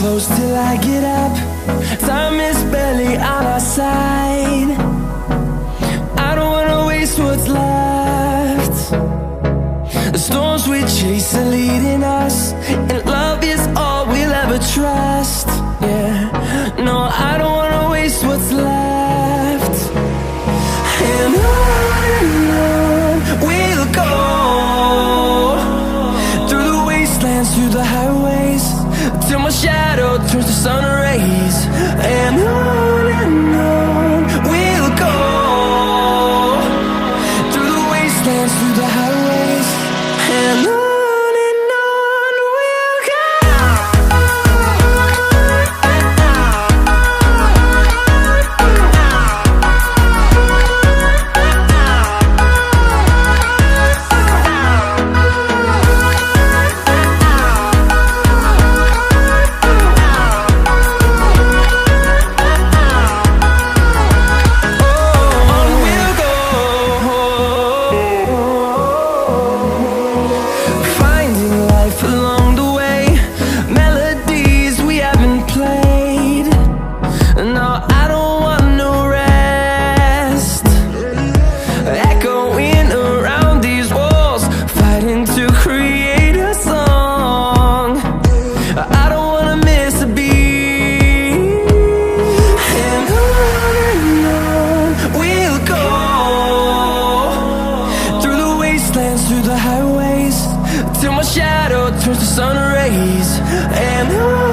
Close till I get up. Time is barely on our side. I don't wanna waste what's left. The storms we chase are leading us, and love is all we'll ever trust. Yeah, no, I don't wanna waste what's left. And on we'll go, through the wastelands, through the highways, till my shadow turns to sun rays. And on we'll go, through the wastelands, through the highways, and on we'll go. Through the highways, till my shadow turns to sun rays. And on